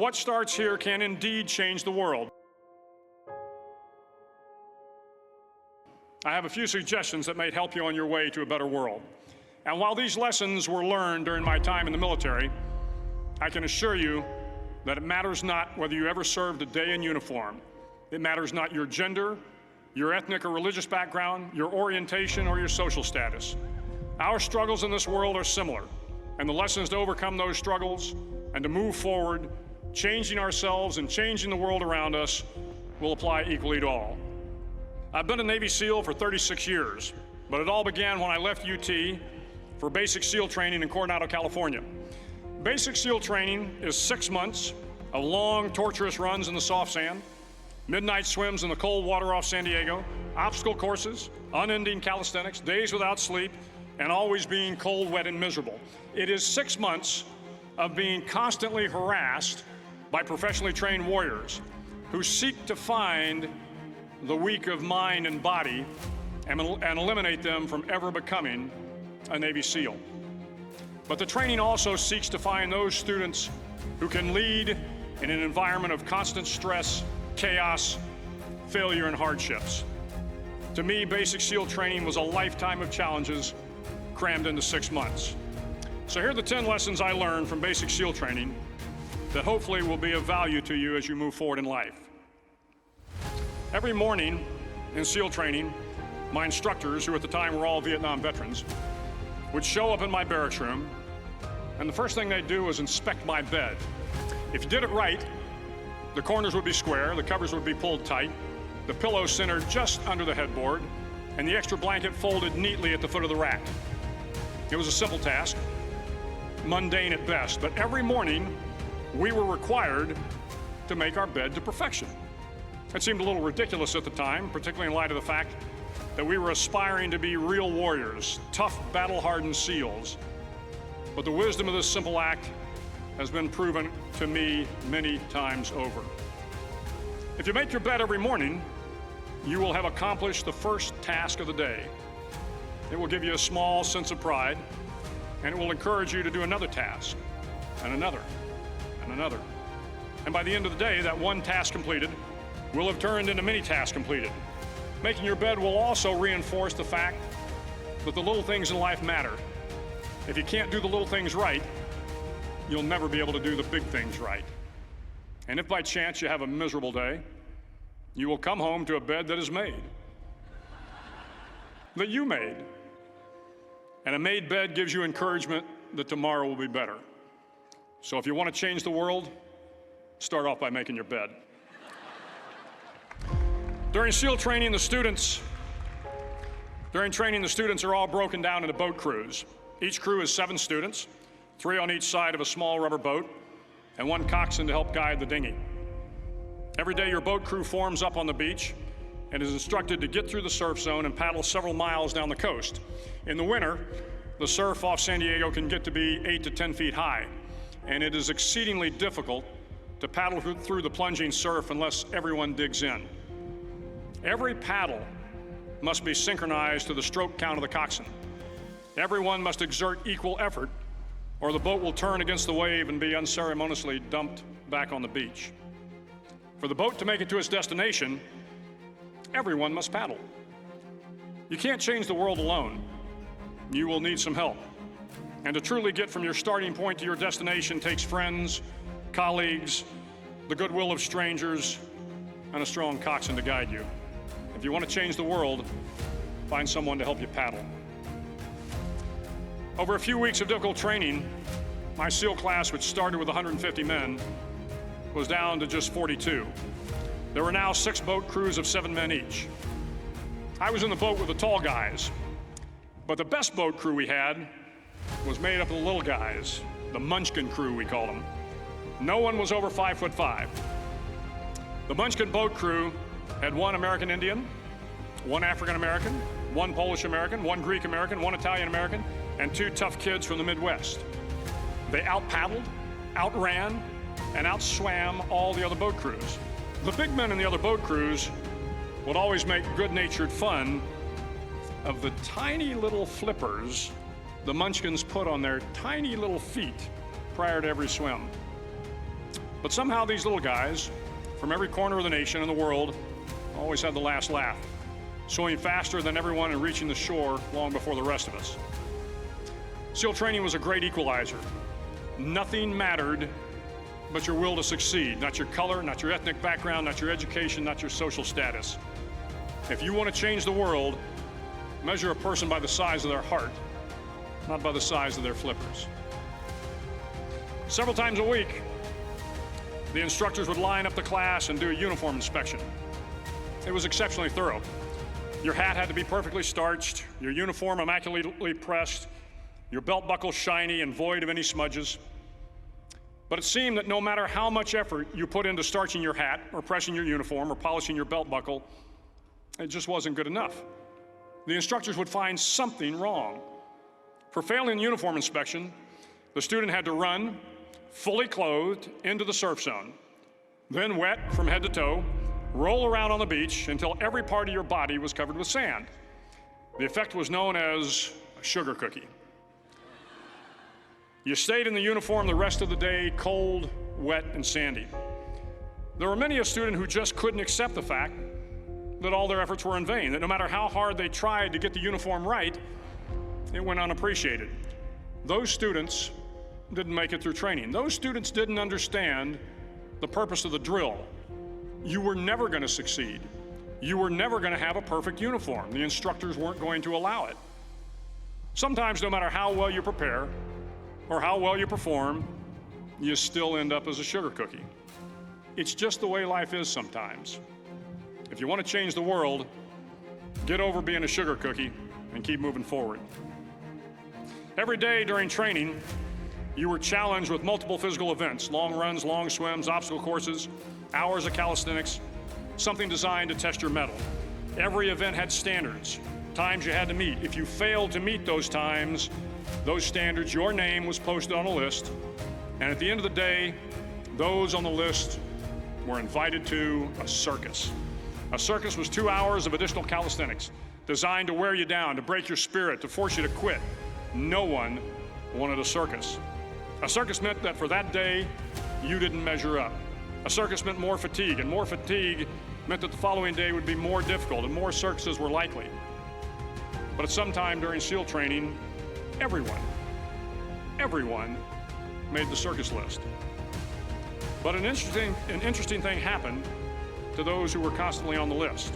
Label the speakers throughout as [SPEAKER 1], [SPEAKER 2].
[SPEAKER 1] What starts here can indeed change the world. I have a few suggestions that may help you on your way to a better world. And while these lessons were learned during my time in the military, I can assure you that it matters not whether you ever served a day in uniform. It matters not your gender, your ethnic or religious background, your orientation, or your social status. Our struggles in this world are similar, and the lessons to overcome those struggles and to move forward, changing ourselves and changing the world around us, will apply equally to all. I've been a Navy SEAL for 36 years, but it all began when I left UT for basic SEAL training in Coronado, California. Basic SEAL training is 6 months of long, torturous runs in the soft sand, midnight swims in the cold water off San Diego, obstacle courses, unending calisthenics, days without sleep, and always being cold, wet, and miserable. It is 6 months of being constantly harassed by professionally trained warriors who seek to find the weak of mind and body and eliminate them from ever becoming a Navy SEAL. But the training also seeks to find those students who can lead in an environment of constant stress, chaos, failure, and hardships. To me, basic SEAL training was a lifetime of challenges crammed into 6 months. So here are the 10 lessons I learned from basic SEAL training that hopefully will be of value to you as you move forward in life. Every morning in SEAL training, my instructors, who at the time were all Vietnam veterans, would show up in my barracks room, and the first thing they'd do was inspect my bed. If you did it right, the corners would be square, the covers would be pulled tight, the pillow centered just under the headboard, and the extra blanket folded neatly at the foot of the rack. It was a simple task, mundane at best, but every morning we were required to make our bed to perfection. It seemed a little ridiculous at the time, particularly in light of the fact that we were aspiring to be real warriors, tough, battle-hardened SEALs. But the wisdom of this simple act has been proven to me many times over. If you make your bed every morning, you will have accomplished the first task of the day. It will give you a small sense of pride, and it will encourage you to do another task, and another, and another. And by the end of the day, that one task completed will have turned into many tasks completed. Making your bed will also reinforce the fact that the little things in life matter. If you can't do the little things right, you'll never be able to do the big things right. And if by chance you have a miserable day, you will come home to a bed that is made, that you made. And a made bed gives you encouragement that tomorrow will be better. So if you want to change the world, start off by making your bed. During SEAL training, the students are all broken down into boat crews. Each crew is 7 students, 3 on each side of a small rubber boat, and 1 coxswain to help guide the dinghy. Every day your boat crew forms up on the beach and is instructed to get through the surf zone and paddle several miles down the coast. In the winter, the surf off San Diego can get to be 8 to 10 feet high, and it is exceedingly difficult to paddle through the plunging surf unless everyone digs in. Every paddle must be synchronized to the stroke count of the coxswain. Everyone must exert equal effort, or the boat will turn against the wave and be unceremoniously dumped back on the beach. For the boat to make it to its destination, everyone must paddle. You can't change the world alone. You will need some help. And to truly get from your starting point to your destination takes friends, colleagues, the goodwill of strangers, and a strong coxswain to guide you. If you want to change the world, find someone to help you paddle. Over a few weeks of difficult training, my SEAL class, which started with 150 men, was down to just 42. There were now 6 boat crews of 7 men each. I was in the boat with the tall guys, but the best boat crew we had was made up of the little guys, the Munchkin crew, we called them. No one was over 5'5". The Munchkin boat crew had 1 American Indian, 1 African American, 1 Polish American, 1 Greek American, 1 Italian American, and 2 tough kids from the Midwest. They out-paddled, outran, and outswam all the other boat crews. The big men in the other boat crews would always make good-natured fun of the tiny little flippers the Munchkins put on their tiny little feet prior to every swim. But somehow these little guys from every corner of the nation and the world always had the last laugh, swimming faster than everyone and reaching the shore long before the rest of us. SEAL training was a great equalizer. Nothing mattered but your will to succeed, not your color, not your ethnic background, not your education, not your social status. If you want to change the world, measure a person by the size of their heart, not by the size of their flippers. Several times a week, the instructors would line up the class and do a uniform inspection. It was exceptionally thorough. Your hat had to be perfectly starched, your uniform immaculately pressed, your belt buckle shiny and void of any smudges. But it seemed that no matter how much effort you put into starching your hat or pressing your uniform or polishing your belt buckle, it just wasn't good enough. The instructors would find something wrong. For failing the uniform inspection, the student had to run, fully clothed, into the surf zone, then wet from head to toe, roll around on the beach until every part of your body was covered with sand. The effect was known as a sugar cookie. You stayed in the uniform the rest of the day, cold, wet, and sandy. There were many a student who just couldn't accept the fact that all their efforts were in vain, that no matter how hard they tried to get the uniform right, it went unappreciated. Those students didn't make it through training. Those students didn't understand the purpose of the drill. You were never going to succeed. You were never going to have a perfect uniform. The instructors weren't going to allow it. Sometimes, no matter how well you prepare or how well you perform, you still end up as a sugar cookie. It's just the way life is sometimes. If you want to change the world, get over being a sugar cookie and keep moving forward. Every day during training, you were challenged with multiple physical events, long runs, long swims, obstacle courses, hours of calisthenics, something designed to test your mettle. Every event had standards, times you had to meet. If you failed to meet those times, those standards, your name was posted on a list, and at the end of the day, those on the list were invited to a circus. A circus was 2 hours of additional calisthenics, designed to wear you down, to break your spirit, to force you to quit. No one wanted a circus. A circus meant that for that day, you didn't measure up. A circus meant more fatigue, and more fatigue meant that the following day would be more difficult, and more circuses were likely. But at some time during SEAL training, everyone made the circus list. But an interesting thing happened to those who were constantly on the list.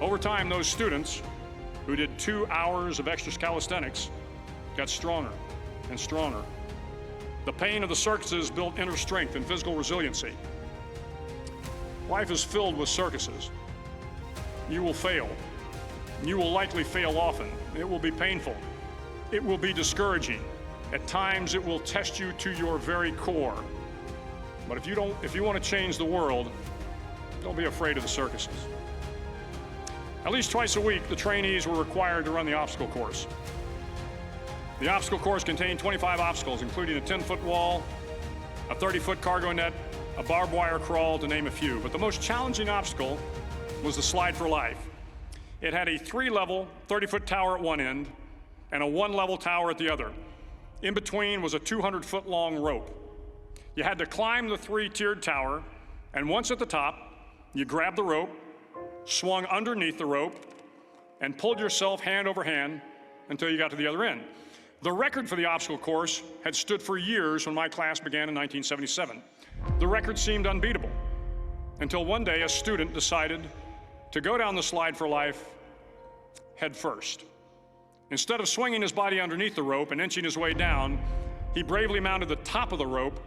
[SPEAKER 1] Over time, those students who did 2 hours of extra calisthenics got stronger and stronger. The pain of the circuses built inner strength and physical resiliency. Life is filled with circuses. You will fail. You will likely fail often. It will be painful. It will be discouraging. At times, it will test you to your very core. But if you want to change the world, don't be afraid of the circuses. At least twice a week, the trainees were required to run the obstacle course. The obstacle course contained 25 obstacles, including a 10-foot wall, a 30-foot cargo net, a barbed wire crawl, to name a few. But the most challenging obstacle was the slide for life. It had a 3-level, 30-foot tower at one end and a 1-level tower at the other. In between was a 200-foot-long rope. You had to climb the 3-tiered tower, and once at the top, you grabbed the rope, swung underneath the rope, and pulled yourself hand over hand until you got to the other end. The record for the obstacle course had stood for years when my class began in 1977. The record seemed unbeatable until one day a student decided to go down the slide for life head first. Instead of swinging his body underneath the rope and inching his way down, he bravely mounted the top of the rope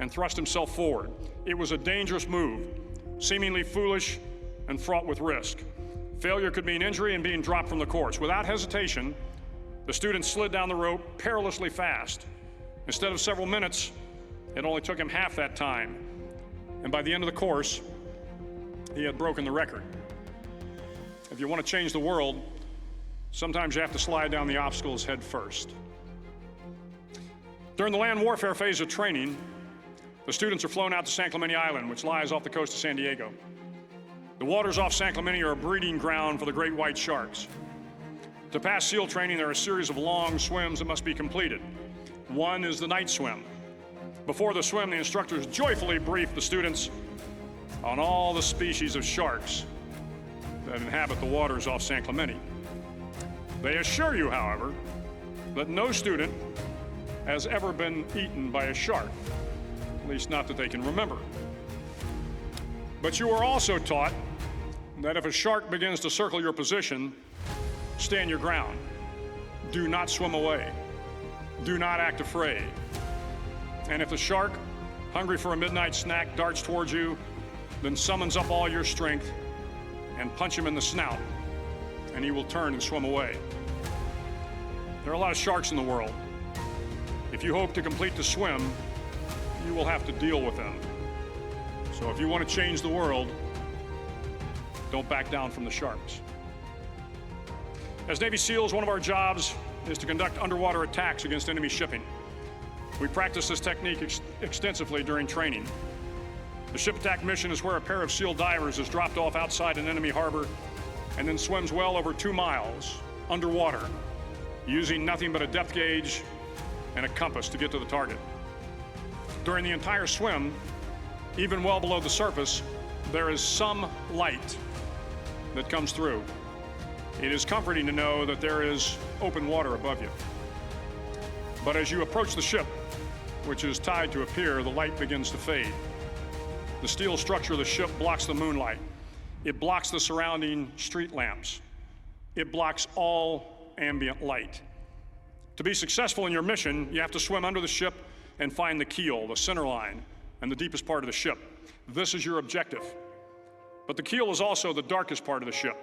[SPEAKER 1] and thrust himself forward. It was a dangerous move, seemingly foolish and fraught with risk. Failure could mean injury and being dropped from the course. Without hesitation, the student slid down the rope perilously fast. Instead of several minutes, it only took him half that time. And by the end of the course, he had broken the record. If you want to change the world, sometimes you have to slide down the obstacles head first. During the land warfare phase of training, the students are flown out to San Clemente Island, which lies off the coast of San Diego. The waters off San Clemente are a breeding ground for the great white sharks. To pass SEAL training, there are a series of long swims that must be completed. One is the night swim. Before the swim, the instructors joyfully brief the students on all the species of sharks that inhabit the waters off San Clemente. They assure you, however, that no student has ever been eaten by a shark, at least not that they can remember. But you are also taught that if a shark begins to circle your position, stand your ground. Do not swim away. Do not act afraid. And if the shark, hungry for a midnight snack, darts towards you, then summons up all your strength and punch him in the snout, and he will turn and swim away. There are a lot of sharks in the world. If you hope to complete the swim, you will have to deal with them. So if you want to change the world, don't back down from the sharks. As Navy SEALs, one of our jobs is to conduct underwater attacks against enemy shipping. We practice this technique extensively during training. The ship attack mission is where a pair of SEAL divers is dropped off outside an enemy harbor and then swims well over 2 miles underwater, using nothing but a depth gauge and a compass to get to the target. During the entire swim, even well below the surface, there is some light that comes through. It is comforting to know that there is open water above you. But as you approach the ship, which is tied to a pier, the light begins to fade. The steel structure of the ship blocks the moonlight. It blocks the surrounding street lamps. It blocks all ambient light. To be successful in your mission, you have to swim under the ship and find the keel, the center line, and the deepest part of the ship. This is your objective. But the keel is also the darkest part of the ship,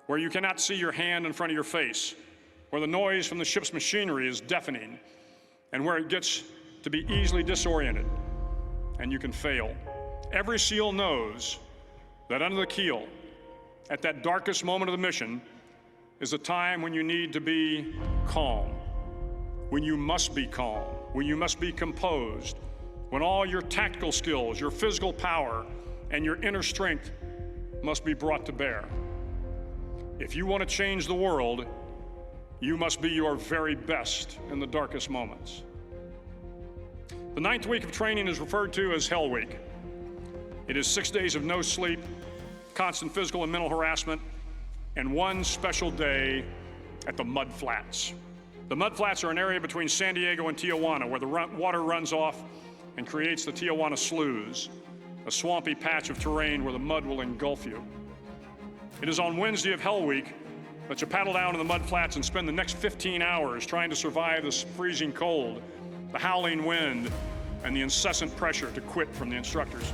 [SPEAKER 1] where you cannot see your hand in front of your face, where the noise from the ship's machinery is deafening, and where it gets to be easily disoriented, and you can fail. Every SEAL knows that under the keel, at that darkest moment of the mission, is a time when you need to be calm, when you must be calm, when you must be composed, when all your tactical skills, your physical power, and your inner strength must be brought to bear. If you want to change the world, you must be your very best in the darkest moments. The 9th week of training is referred to as Hell Week. It is 6 days of no sleep, constant physical and mental harassment, and one special day at the Mud Flats. The Mud Flats are an area between San Diego and Tijuana where the water runs off and creates the Tijuana Sloughs, a swampy patch of terrain where the mud will engulf you. It is on Wednesday of Hell Week that you paddle down to the Mud Flats and spend the next 15 hours trying to survive this freezing cold, the howling wind, and the incessant pressure to quit from the instructors.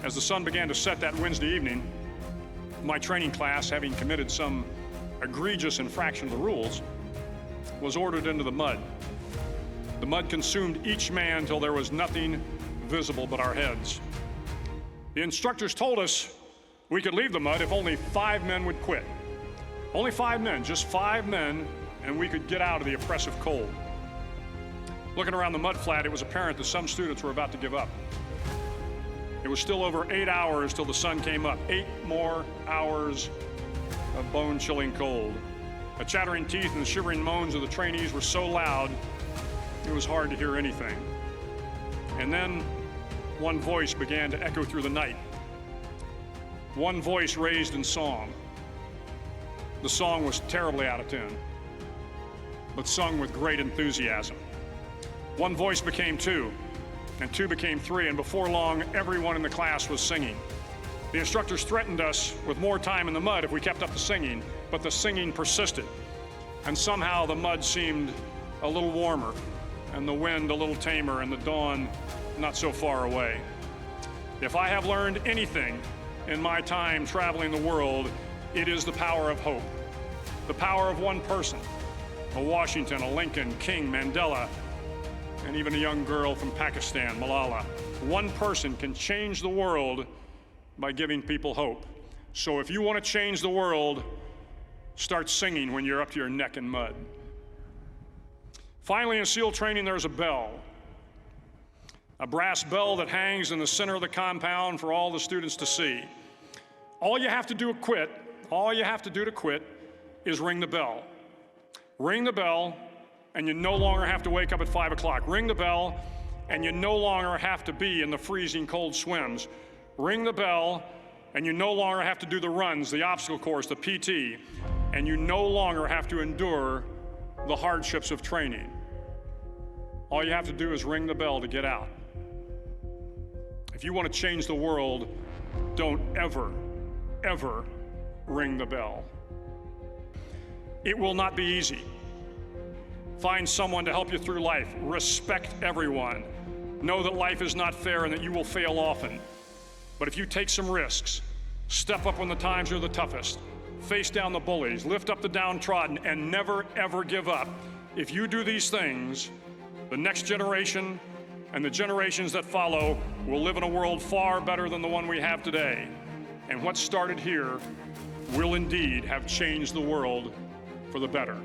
[SPEAKER 1] As the sun began to set that Wednesday evening, my training class, having committed some egregious infraction of the rules, was ordered into the mud. The mud consumed each man till there was nothing visible but our heads. The instructors told us we could leave the mud if only 5 men would quit. Only 5 men, just 5 men, and we could get out of the oppressive cold. Looking around the mud flat, it was apparent that some students were about to give up. It was still over 8 hours till the sun came up. 8 more hours of bone-chilling cold. The chattering teeth and the shivering moans of the trainees were so loud, it was hard to hear anything. And then one voice began to echo through the night. One voice raised in song. The song was terribly out of tune, but sung with great enthusiasm. One voice became 2, and 2 became 3, and before long, everyone in the class was singing. The instructors threatened us with more time in the mud if we kept up the singing, but the singing persisted. And somehow the mud seemed a little warmer, and the wind a little tamer, and the dawn not so far away. If I have learned anything in my time traveling the world, it is the power of hope. The power of one person, a Washington, a Lincoln, King, Mandela, and even a young girl from Pakistan, Malala. One person can change the world by giving people hope. So if you want to change the world, start singing when you're up to your neck in mud. Finally, in SEAL training, there's a bell. A brass bell that hangs in the center of the compound for all the students to see. All you have to do to quit is ring the bell. Ring the bell, and you no longer have to wake up at 5 o'clock. Ring the bell, and you no longer have to be in the freezing cold swims. Ring the bell, and you no longer have to do the runs, the obstacle course, the PT, and you no longer have to endure the hardships of training. All you have to do is ring the bell to get out. If you want to change the world, don't ever, ever ring the bell. It will not be easy. Find someone to help you through life. Respect everyone. Know that life is not fair and that you will fail often. But if you take some risks, step up when the times are the toughest, face down the bullies, lift up the downtrodden, and never, ever give up. If you do these things, the next generation and the generations that follow will live in a world far better than the one we have today. And what started here will indeed have changed the world for the better.